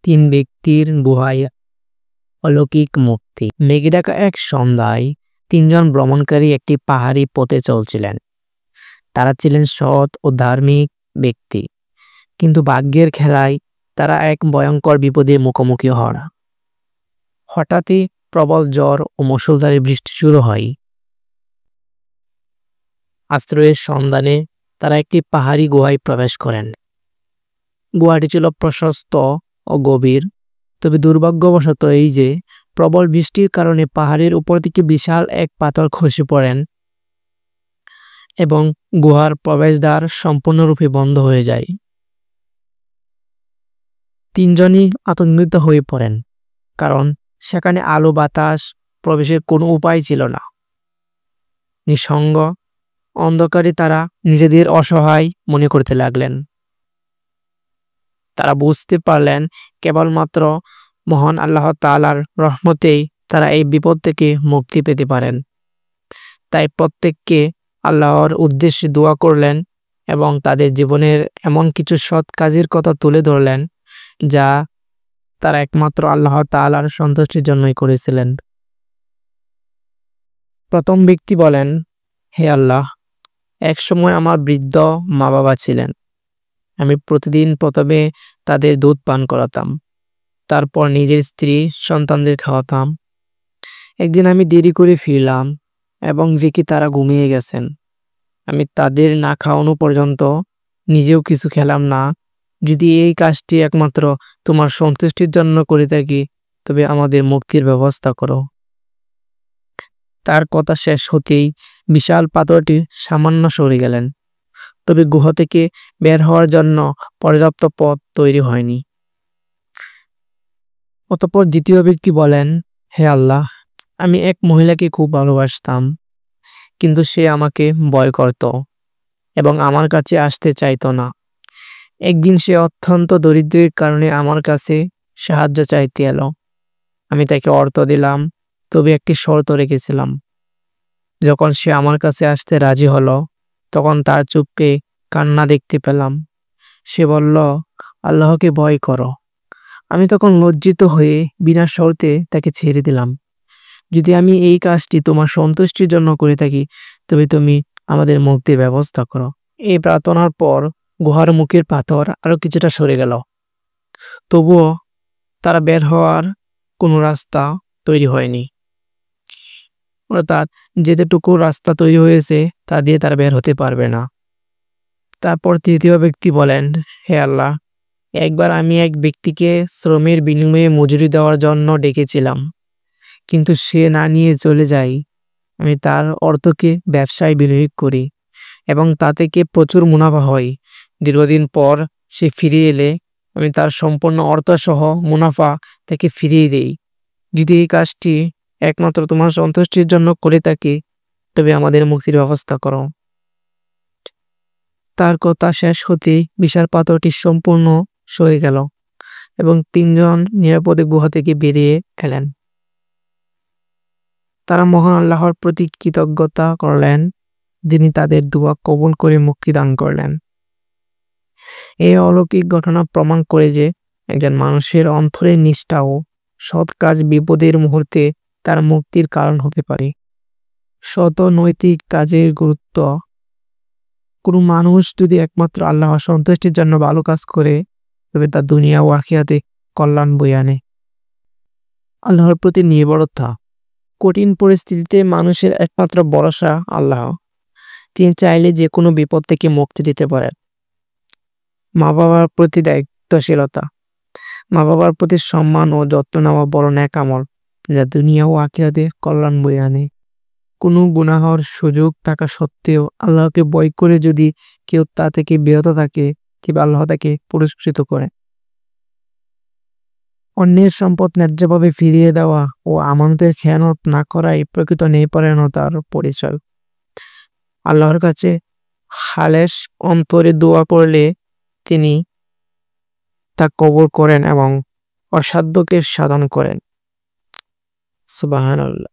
তিন ব্যক্তির গুহায় অলৌকিক মুক্তি। মেঘে ঢাকা এক সন্ধ্যায় তিনজন ভ্রমণকারী একটি পাহাড়ি পথে চলছিলেন। তারা ছিলেন সৎ ও ধার্মিক ব্যক্তি, কিন্তু ভাগ্যের খেলায় তারা এক ভয়ঙ্কর বিপদের মুখোমুখি হন। হঠাৎই প্রবল ঝড় ও মুষলধারে বৃষ্টি শুরু হয়। আশ্রয়ের সন্ধানে তারা একটি পাহাড়ি গুহায় প্রবেশ করেন। গুহাটি ছিল প্রশস্ত ও গভীর, তবে দুর্ভাগ্যবশত এই যে প্রবল বৃষ্টির কারণে পাহাড়ের উপর থেকে বিশাল এক পাথর খসে পড়েন এবং গুহার প্রবেশদ্বার সম্পূর্ণরূপে বন্ধ হয়ে যায়। তিনজনই আতঙ্কিত হয়ে পড়েন, কারণ সেখানে আলো বাতাস প্রবেশের কোনো উপায় ছিল না। নিঃসঙ্গ অন্ধকারে তারা নিজেদের অসহায় মনে করতে লাগলেন। তারা বুঝতে পারলেন কেবলমাত্র মহান আল্লাহ তাআলার রহমতেই তারা এই বিপদ থেকে মুক্তি পেতে পারেন। তাই প্রত্যেককে আল্লাহর উদ্দেশ্যে দোয়া করলেন এবং তাদের জীবনের এমন কিছু সৎ কাজের কথা তুলে ধরলেন যা তারা একমাত্র আল্লাহ তাআলার সন্তুষ্টির জন্যই করেছিলেন। প্রথম ব্যক্তি বলেন, হে আল্লাহ, একসময় আমার বৃদ্ধ মা বাবা ছিলেন। আমি প্রতিদিন প্রথমে তাদের দুধ পান করাতাম, তারপর নিজের স্ত্রী সন্তানদের খাওয়াতাম। একদিন আমি দেরি করে ফিরলাম এবং দেখি তারা ঘুমিয়ে গেছেন। আমি তাদের না খাওয়ানো পর্যন্ত নিজেও কিছু খেলাম না। যদি এই কাজটি একমাত্র তোমার সন্তুষ্টির জন্য করে থাকি, তবে আমাদের মুক্তির ব্যবস্থা করো। তার কথা শেষ হতেই বিশাল পাথরটি সামান্য সরে গেলেন, তবে গুহা থেকে বের হওয়ার জন্য পর্যাপ্ত পথ তৈরি হয়নি। অতঃপর দ্বিতীয় ব্যক্তি বলেন, হে আল্লাহ, আমি এক মহিলাকে খুব ভালোবাসতাম, কিন্তু সে আমাকে ভয় করত এবং আমার কাছে আসতে চাইতো না। একদিন সে অত্যন্ত দরিদ্রের কারণে আমার কাছে সাহায্য চাইতে এলো। আমি তাকে অর্থ দিলাম, তবে একটি শর্ত রেখেছিলাম। যখন সে আমার কাছে আসতে রাজি হলো, তখন তার চোখে কান্না দেখতে পেলাম। সে বলল, আল্লাহকে ভয় করো। আমি তখন লজ্জিত হয়ে বিনা শর্তে তাকে ছেড়ে দিলাম। যদি আমি এই কাজটি তোমার সন্তুষ্টির জন্য করে থাকি, তবে তুমি আমাদের মুক্তির ব্যবস্থা করো। এই প্রার্থনার পর গুহার মুখের পাথর আরো কিছুটা সরে গেল। তবুও তারা বের হওয়ার কোনো রাস্তা তৈরি হয়নি। অর্থাৎ যেটুকু রাস্তা তৈরি হয়েছে তা দিয়ে তারা বের হতে পারবে না। তারপর তৃতীয় ব্যক্তি বলেন, হে আল্লাহ, একবার আমি এক ব্যক্তিকে শ্রমের বিনিময়ে মজুরি দেওয়ার জন্য ডেকেছিলাম, কিন্তু সে না নিয়ে চলে যায়। আমি তার অর্থকে ব্যবসায় বিনিয়োগ করি এবং তা থেকে প্রচুর মুনাফা হয়। দীর্ঘদিন পর সে ফিরে এলে আমি তার সম্পূর্ণ অর্থসহ মুনাফা তাকে ফিরিয়ে দিই। যদি এই কাজটি একমাত্র তোমার সন্তুষ্টির জন্য করে থাকি, তবে আমাদের মুক্তির ব্যবস্থা করো। তার কথা শেষ হতেই বিশাল পাথরটি সম্পূর্ণ সরে গেল এবং তিনজন নিরাপদে গুহা থেকে বেরিয়ে এলেন। তারা মহান আল্লাহর প্রতি কৃতজ্ঞতা করলেন, যিনি তাদের দোয়া কবুল করে মুক্তি দান করলেন। এই অলৌকিক ঘটনা প্রমাণ করে যে একজন মানুষের অন্তরের নিষ্ঠা ও সৎ কাজ বিপদের মুহূর্তে তার মুক্তির কারণ হতে পারে। সৎ নৈতিক কাজের গুরুত্ব। কোনো মানুষ যদি একমাত্র আল্লাহর সন্তুষ্টির জন্য ভালো কাজ করে, তবে তার দুনিয়া ও আখিরাতে কল্যাণ বয়ে আনে। আল্লাহর প্রতি নির্ভরতা। কঠিন পরিস্থিতিতে মানুষের একমাত্র ভরসা আল্লাহ। তিনি চাইলে যে কোনো বিপদ থেকে মুক্তি দিতে পারেন। মা বাবার প্রতি দায়িত্বশীলতা। মা বাবার প্রতি সম্মান ও যত্ন নেওয়া বড় নেক আমল, যা দুনিয়া ও আখিরাতে কল্যাণ বয়ে আনে। কোনো গুনাহর সুযোগ থাকা সত্ত্বেও আল্লাহকে ভয় করে যদি কেউ তা থেকে বিরত থাকে, কিংবা আল্লাহ তাকে পুরস্কৃত করে। অন্যের সম্পদ ন্যায্যভাবে ফিরিয়ে দেওয়া ও আমানতের খেয়ানত না করাই প্রকৃত ন্যায়পরায়ণতার পরিচয়। আল্লাহর কাছে খালেস অন্তরে দোয়া করলে তিনি তা কবুল করেন এবং অসাধ্যকে সাধন করেন। সুবহানাল্লাহ।